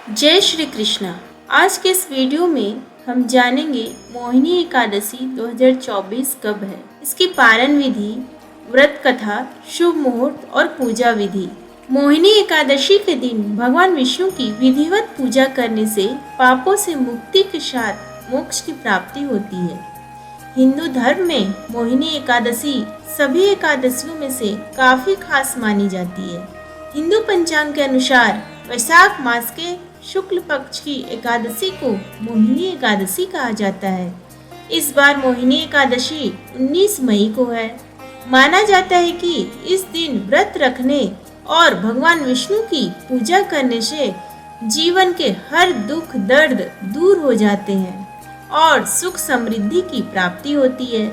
जय श्री कृष्णा। आज के इस वीडियो में हम जानेंगे मोहिनी एकादशी 2024 कब है, इसकी पारण विधि, व्रत कथा, शुभ मुहूर्त और पूजा विधि। मोहिनी एकादशी के दिन भगवान विष्णु की विधिवत पूजा करने से पापों से मुक्ति के साथ मोक्ष की प्राप्ति होती है। हिंदू धर्म में मोहिनी एकादशी सभी एकादशियों में से काफी खास मानी जाती है। हिंदू पंचांग के अनुसार वैशाख मास के शुक्ल पक्ष की एकादशी को मोहिनी एकादशी कहा जाता है। इस बार मोहिनी एकादशी 19 मई को है। माना जाता है कि इस दिन व्रत रखने और भगवान विष्णु की पूजा करने से जीवन के हर दुख दर्द दूर हो जाते हैं और सुख समृद्धि की प्राप्ति होती है।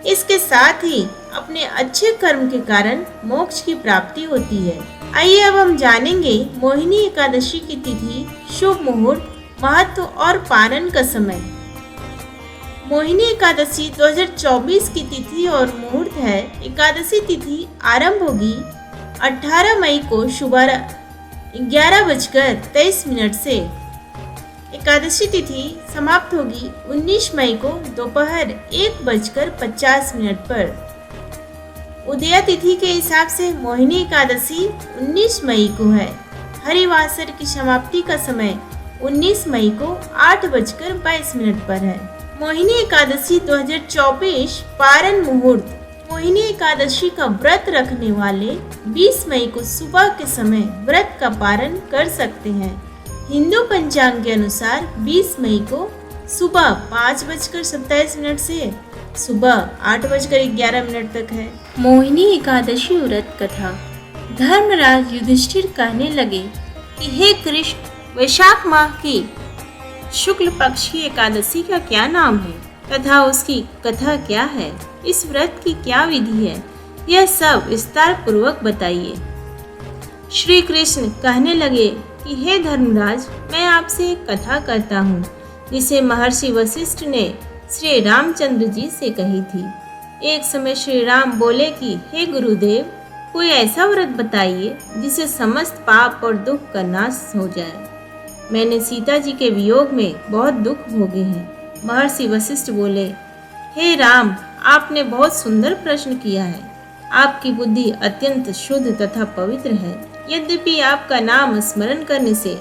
इसके साथ ही अपने अच्छे कर्म के कारण मोक्ष की प्राप्ति होती है। आइए अब हम जानेंगे मोहिनी एकादशी की तिथि, शुभ मुहूर्त, महत्व और पारण का समय। मोहिनी एकादशी 2024 की तिथि और मुहूर्त है। एकादशी तिथि आरंभ होगी 18 मई को सुबह 11:23 से। एकादशी तिथि समाप्त होगी 19 मई को दोपहर 1:50 पर। उदया तिथि के हिसाब से मोहिनी एकादशी 19 मई को है। हरिवासर की समाप्ति का समय 19 मई को 8:22 पर है। मोहिनी एकादशी 2024 पारण मुहूर्त। मोहिनी एकादशी का व्रत रखने वाले 20 मई को सुबह के समय व्रत का पारण कर सकते हैं। हिंदू पंचांग के अनुसार 20 मई को सुबह 5:27 से सुबह 8:11 तक है। मोहिनी एकादशी व्रत कथा। धर्मराज युधिष्ठिर कहने लगे कि हे कृष्ण, वैशाख माह की शुक्ल पक्ष की एकादशी का क्या नाम है तथा उसकी कथा क्या है, इस व्रत की क्या विधि है, यह सब विस्तार पूर्वक बताइए। श्री कृष्ण कहने लगे कि हे धर्मराज, मैं आपसे एक कथा करता हूँ जिसे महर्षि वशिष्ठ ने श्री रामचंद्र जी से कही थी। एक समय श्री राम बोले कि हे गुरुदेव, कोई ऐसा व्रत बताइए जिससे समस्त पाप और दुख का नाश हो जाए। मैंने सीता जी के वियोग में बहुत दुख भोगे हैं। महर्षि वशिष्ठ बोले, हे राम, आपने बहुत सुंदर प्रश्न किया है। आपकी बुद्धि अत्यंत शुद्ध तथा पवित्र है। यद्यपि आपका नाम स्मरण करने से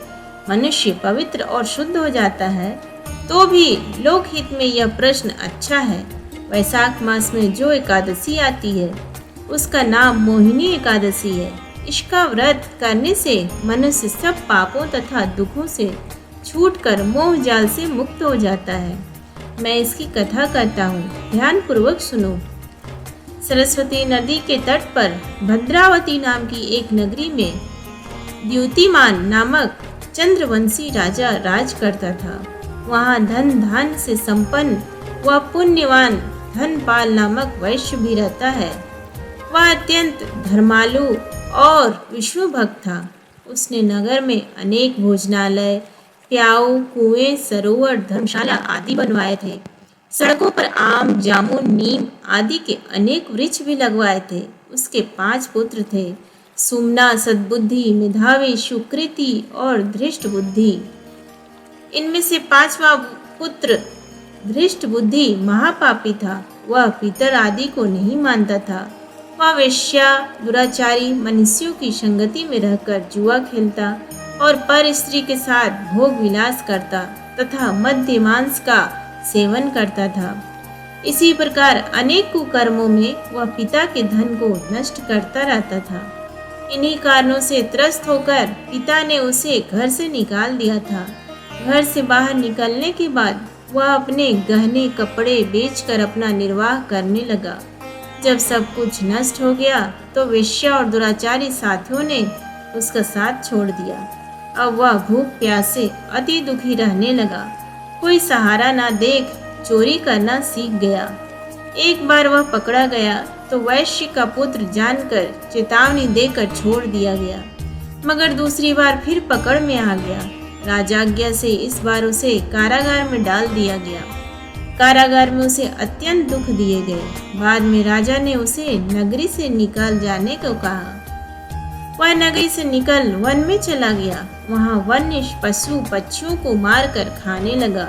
मनुष्य पवित्र और शुद्ध हो जाता है, तो भी लोकहित में यह प्रश्न अच्छा है। वैशाख मास में जो एकादशी आती है उसका नाम मोहिनी एकादशी है। इसका व्रत करने से मनुष्य सब पापों तथा दुखों से छूटकर मोह जाल से मुक्त हो जाता है। मैं इसकी कथा करता हूँ, ध्यान पूर्वक सुनो। सरस्वती नदी के तट पर भद्रावती नाम की एक नगरी में द्युतिमान नामक चंद्रवंशी राजा राज करता था। वहाँ धन धान्य से संपन्न व पुण्यवान धनपाल नामक वैश्य भी रहता है। वह अत्यंत धर्मालु और विष्णु भक्त था। उसने नगर में अनेक भोजनालय, प्याऊ, कुएं, सरोवर, धर्मशाला आदि बनवाए थे। सड़कों पर आम, जामुन, नीम आदि के अनेक वृक्ष भी लगवाए थे। उसके 5 पुत्र थे, सुमना, सद्बुद्धि, मेधावी, सुकृति और धृष्ट बुद्धि। इनमें से 5वां पुत्र धृष्ट बुद्धि महापापी था। वह पितर आदि को नहीं मानता था। वह वेश्या, दुराचारी मनुष्यों की संगति में रहकर जुआ खेलता और पर स्त्री के साथ भोग विलास करता तथा मद्य मांस का सेवन करता था। इसी प्रकार अनेक कुकर्मों में वह पिता के धन को नष्ट करता रहता था। इन्हीं कारणों से त्रस्त होकर पिता ने उसे घर से निकाल दिया था। घर से बाहर निकलने के बाद वह अपने गहने कपड़े बेचकर अपना निर्वाह करने लगा। जब सब कुछ नष्ट हो गया तो वेश्या और दुराचारी साथियों ने उसका साथ छोड़ दिया। अब वह भूख प्यास से अति दुखी रहने लगा। कोई सहारा ना देख चोरी करना सीख गया। एक बार वह पकड़ा गया तो वैश्य का पुत्र जानकर चेतावनी देकर छोड़ दिया गया, मगर दूसरी बार फिर पकड़ में आ गया। राजाज्ञा से इस बार उसे कारागार में डाल दिया गया। कारागार में उसे अत्यंत दुख दिए गए। बाद में राजा ने उसे नगरी से निकाल जाने को कहा। वह नगरी से निकल वन में चला गया। वहाँ वन्य पशु पक्षियों को मारकर खाने लगा।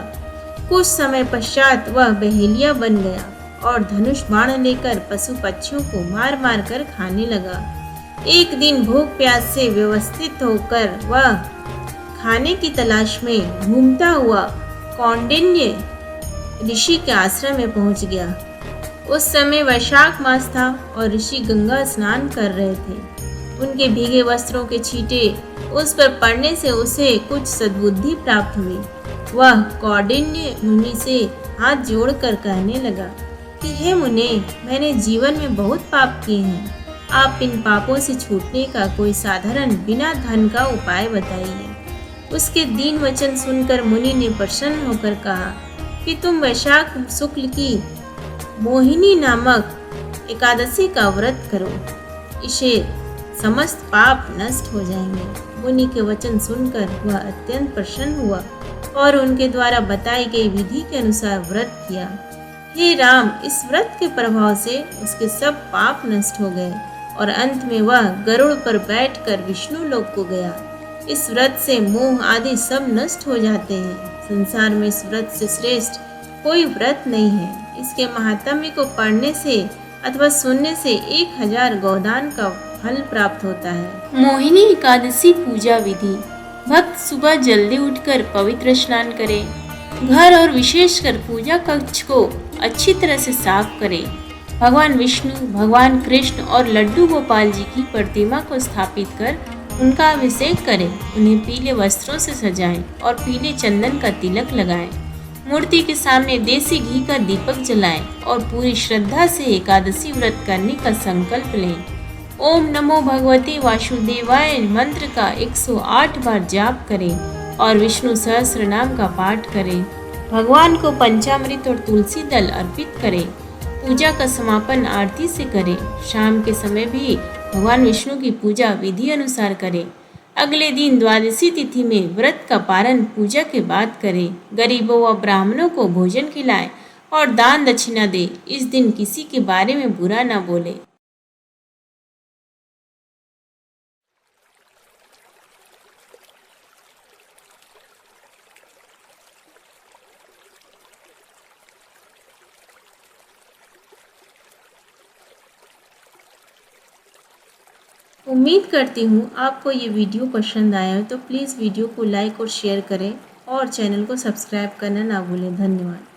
कुछ समय पश्चात वह बहेलिया बन गया और धनुष बाण लेकर पशु पक्षियों को मार मार कर खाने लगा। एक दिन भूख प्यास से व्यवस्थित होकर वह खाने की तलाश में घूमता हुआ कौंडिन्य ऋषि के आश्रम में पहुंच गया। उस समय वैशाख मास था और ऋषि गंगा स्नान कर रहे थे। उनके भीगे वस्त्रों के छींटे उस पर पड़ने से उसे कुछ सद्बुद्धि प्राप्त हुई। वह कौंडिन्य मुनि से हाथ जोड़कर कहने लगा कि हे मुने, मैंने जीवन में बहुत पाप किए हैं। आप इन पापों से छूटने का कोई साधारण बिना धन का उपाय बताइए। उसके दीन वचन सुनकर मुनि ने प्रसन्न होकर कहा कि तुम वैशाख शुक्ल की मोहिनी नामक एकादशी का व्रत करो, इससे समस्त पाप नष्ट हो जाएंगे। मुनि के वचन सुनकर वह अत्यंत प्रसन्न हुआ और उनके द्वारा बताई गई विधि के अनुसार व्रत किया। हे राम, इस व्रत के प्रभाव से उसके सब पाप नष्ट हो गए और अंत में वह गरुड़ पर बैठकर विष्णु लोक को गया। इस व्रत से मोह आदि सब नष्ट हो जाते हैं। संसार में इस व्रत से श्रेष्ठ कोई व्रत नहीं है। इसके महात्म्य को पढ़ने से अथवा सुनने से 1000 गोदान का फल प्राप्त होता है। मोहिनी एकादशी पूजा विधि। भक्त सुबह जल्दी उठकर पवित्र स्नान करे, घर और विशेषकर पूजा कक्ष को अच्छी तरह से साफ करे। भगवान विष्णु, भगवान कृष्ण और लड्डू गोपाल जी की प्रतिमा को स्थापित कर उनका अभिषेक करें। उन्हें पीले वस्त्रों से सजाएं और पीले चंदन का तिलक लगाएं। मूर्ति के सामने देसी घी का दीपक जलाएं और पूरी श्रद्धा से एकादशी व्रत करने का संकल्प लें। ओम नमो भगवते वासुदेवाय मंत्र का 108 बार जाप करें और विष्णु सहस्त्र नाम का पाठ करें। भगवान को पंचामृत और तुलसी दल अर्पित करें। पूजा का समापन आरती से करें। शाम के समय भी भगवान विष्णु की पूजा विधि अनुसार करें। अगले दिन द्वादशी तिथि में व्रत का पारण पूजा के बाद करें। गरीबों व ब्राह्मणों को भोजन खिलाएं और दान दक्षिणा दें। इस दिन किसी के बारे में बुरा न बोले। उम्मीद करती हूँ आपको ये वीडियो पसंद आया हो, तो प्लीज़ वीडियो को लाइक और शेयर करें और चैनल को सब्सक्राइब करना ना भूलें। धन्यवाद।